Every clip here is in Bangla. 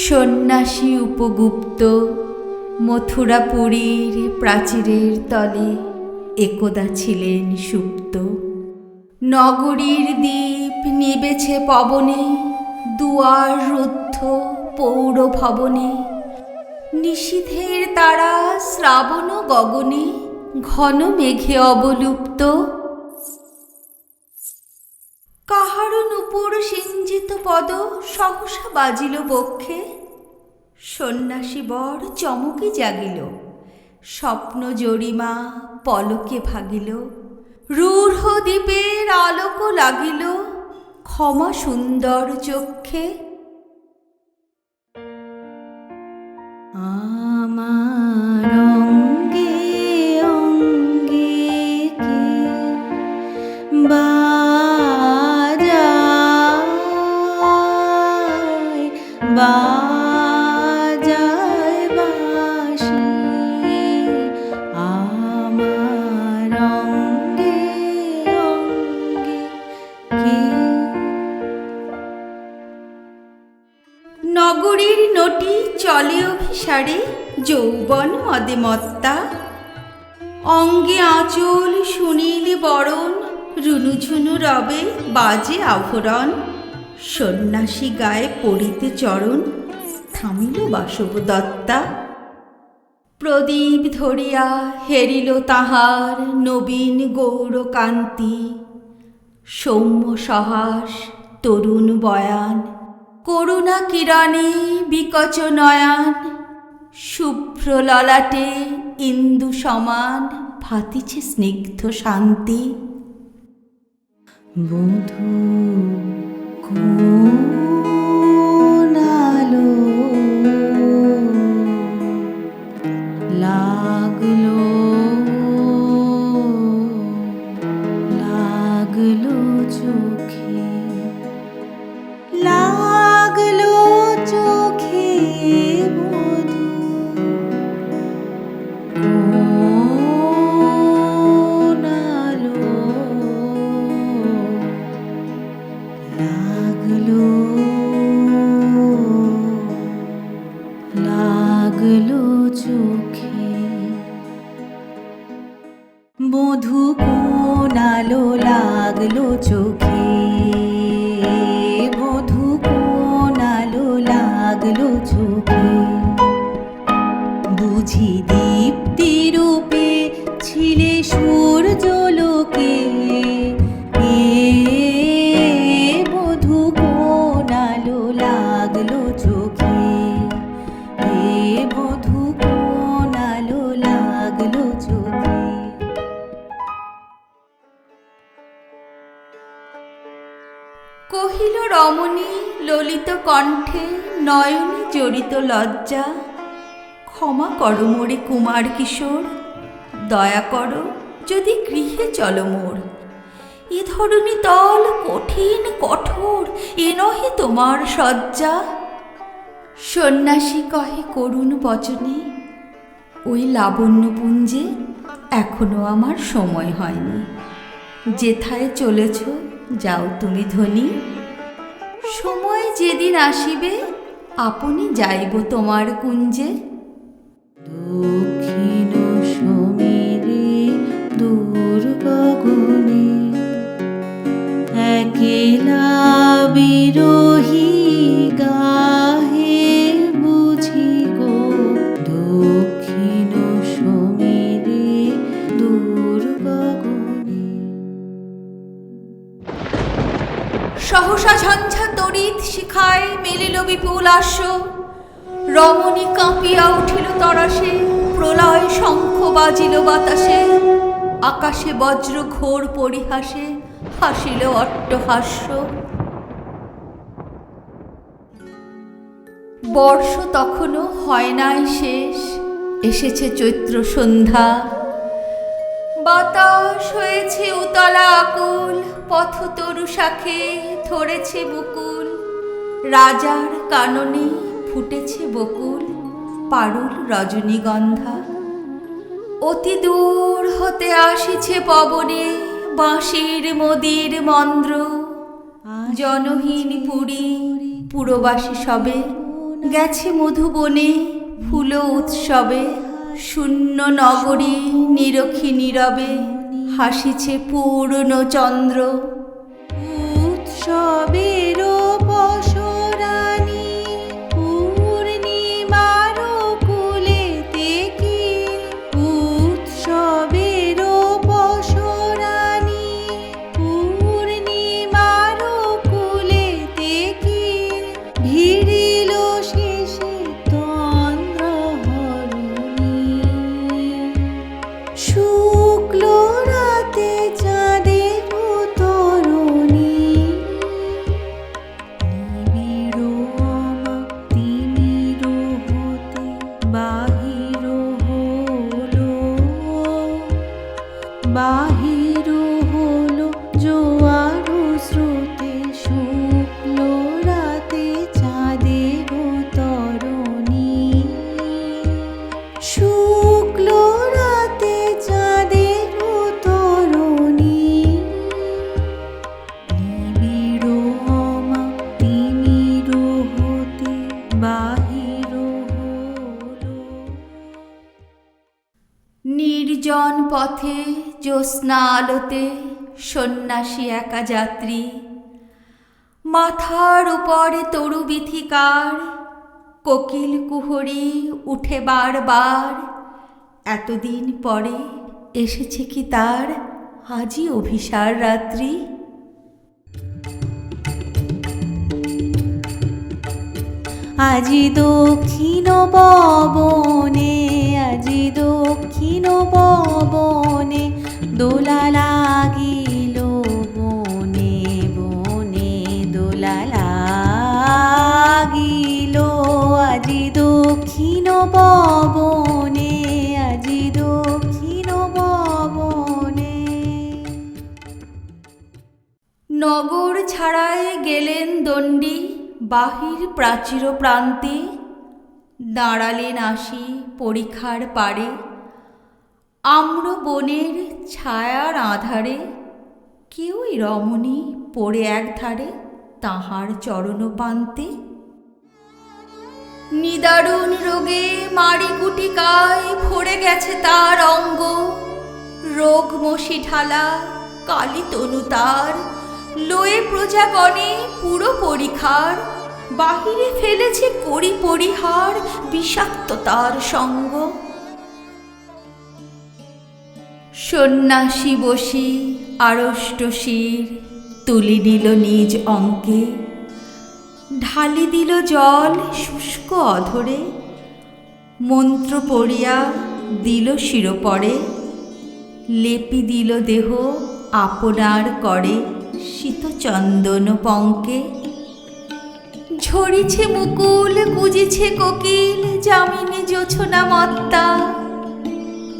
সন্ন্যাসী উপগুপ্ত মথুরাপুরীর প্রাচীরের তলে একদা ছিলেন সুপ্ত। নগরীর দীপ নিবেছে পবনে, দুয়ার রুদ্ধ পৌর ভবনে। নিশীথের তারা শ্রাবণ গগনে, ঘন মেঘে অবলুপ্ত। কাহারো নূপুর সিঞ্জিত পদ সহসা বাজিল বক্ষে। সন্ন্যাসী বর চমকে জাগিল, স্বপ্ন জরিমা পলকে ভাগিল। রূঢ় দ্বীপের আলোক লাগিল, ক্ষমা সুন্দর চক্ষে। আমার অঙ্গে অঙ্গে কে বাজায় বাজায় বাঁশি। আমার অঙ্গে অঙ্গে কে। নগরীর নটি চলে অভিসারে, যৌবন মদে মত্তা। অঙ্গে আঁচল শুনিলে বরণ, রুনুঝুনু রবে বাজে আভরণ। সন্ন্যাসী গায়ে পড়িতে চরণ, থামিল বাসবদত্তা। প্রদীপ ধরিয়া হেরিল তাহার নবীন গৌরকান্তি। সৌম্য সহাস তরুণ বয়ান, করুণা কিরণে বিকচ নয়ান। শুভ্র ললাটে ইন্দু সমান, ভাতিছে স্নিগ্ধ শান্তি। বধূ কোন আলো লাগলো লাগলো চোখে, লাগলো চোখে বধূ কোন আলো লাগলো লাগলো চোখে। বধূ কোন আলো লাগলো চোখে, বধূ কোন আলো লাগলো চোখে। বুঝি দীপ্তি রূপে ছিলে সূর্যলোকে, এ বধূ কোন আলো লাগলো চোখে, এ বধূ কোন আলো লাগলো চোখে। কহিল রমণী ললিত কণ্ঠে, নয়নে জড়িত লজ্জা। ক্ষমা করো মোরে কুমার কিশোর, দয়া করো যদি গৃহে চলো মোর। এ ধরণী তল কঠিন কঠোর, এ নহে তোমার শয্যা। সন্ন্যাসী কহে করুণ বচনে, ওই লাবণ্যপুঞ্জে এখনো আমার সময় হয়নি। যেথায় চলেছ যাও তুমি ধনী, সময় যেদিন আসিবে আপনি যাইব তোমার কুঞ্জে। দক্ষিণ সমীরে দূর গগনে, একলা বিরোহী গাহে বুঝি গো। দক্ষিণ সমীরে দূর গগনে। সহসা ঝঞ্ঝা তড়িৎ শিখায় মেলিল বিপুল আশ্ব। রমণী কাঁপিয়া উঠিল তরাসে, প্রলয় শঙ্খ বাজিল বাতাসে। আকাশে বজ্র ঘোর পরিহাসে, হাসিল অট্টহাস্য। বর্ষ তখনও হয় নাই শেষ, এসেছে চৈত্র সন্ধ্যা। বাতাস হয়েছে উতলা আকুল, পথতরু শাখে ধরেছে বকুল। রাজার কাননে ফুটেছে বকুল, পারুল রজনীগন্ধা। অতি দূর হতে আসিছে পবনে বাঁশির মদির মন্দ্র। জনহীন পুরী পুরবাসী সবে গেছে মধুবনে ফুল উৎসবে। শূন্য নগরী নিরখী নীরবে হাসিছে পূর্ণ চন্দ্র। উৎসবের পশরানি পূর্ণিমার কুলেতে কি, উৎসবের পশরানি পূর্ণিমার কুলেতে কি, ভিড়িল শেষে তন্দ্রহরণী। শুক্ল রাতে চাঁদের তরণী, নিবিড় তিমির হতে বাহির হলো, বাহির হলো জোয়ার স্রোতে। শুক্ল রাতে চাঁদের তরণী, শুক্ল রাতে চাঁদের তরণী, নিবিড় তিমির হতে বাহির হলো। নির্জন পথে জ্যোৎস্না আলোতে সন্ন্যাসী একা যাত্রী। মাথার উপরে তরু বিথিকার, কোকিল কুহরি উঠে বারবার। এতদিন পরে এসেছে কি তার আজই অভিসার রাত্রি। আজি দক্ষিণ পবনে, আজি দক্ষিণ পবনে দোলা লাগিল বনে বনে, দোলা লাগিল। আজি দক্ষিণ পবনে, আজি দক্ষিণ পবনে। নগর ছাড়ায় গেলেন দণ্ডী বাহির প্রাচীর প্রান্তে। দাঁড়ালেন আসি পরিখার পারে আম্র বনের ছায়ার আধারে। কেউই রমণী পড়ে একধারে তাহার চরণ পান্তে। নিদারুণ রোগে মারি গুটিকায় ভরে গেছে তার অঙ্গ। রোগ মশি ঢালা কালী তনু তার, লয়ে প্রজাগণে পুরো পরিখার। বাহিরে ফেলেছে করি পরিহার বিষাক্ত তার সঙ্গ। সন্ন্যাসী বসি আড়ষ্ট শির তুলি নিল নিজ অঙ্কে। ঢালি দিল জল শুষ্ক অধরে, মন্ত্র পড়িয়া দিল শিরোপরে। লেপি দিল দেহ আপনার করে শীতচন্দন পঙ্কে। ঝরিছে মুকুল গুজিছে কোকিল যামিনী জোছনা মত্তা।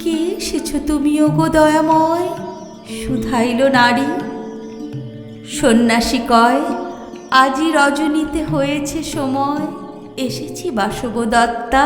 কে এসেছ তুমি ওগো দয়াময় শুধাইল নারী। সন্ন্যাসী কয় আজি রজনীতে হয়েছে সময়, এসেছি বাসবদত্তা।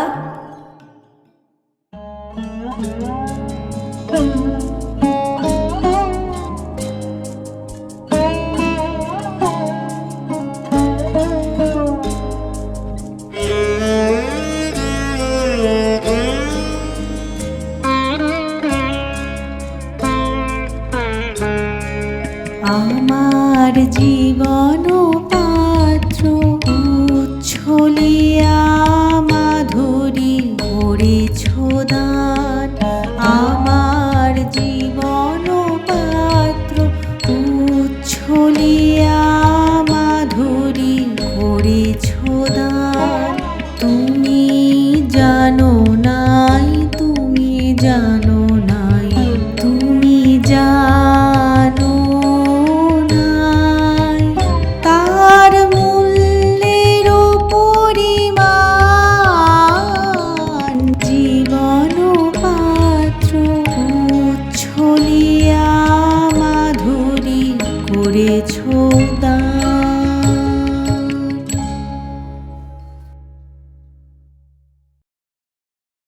আমার জীবন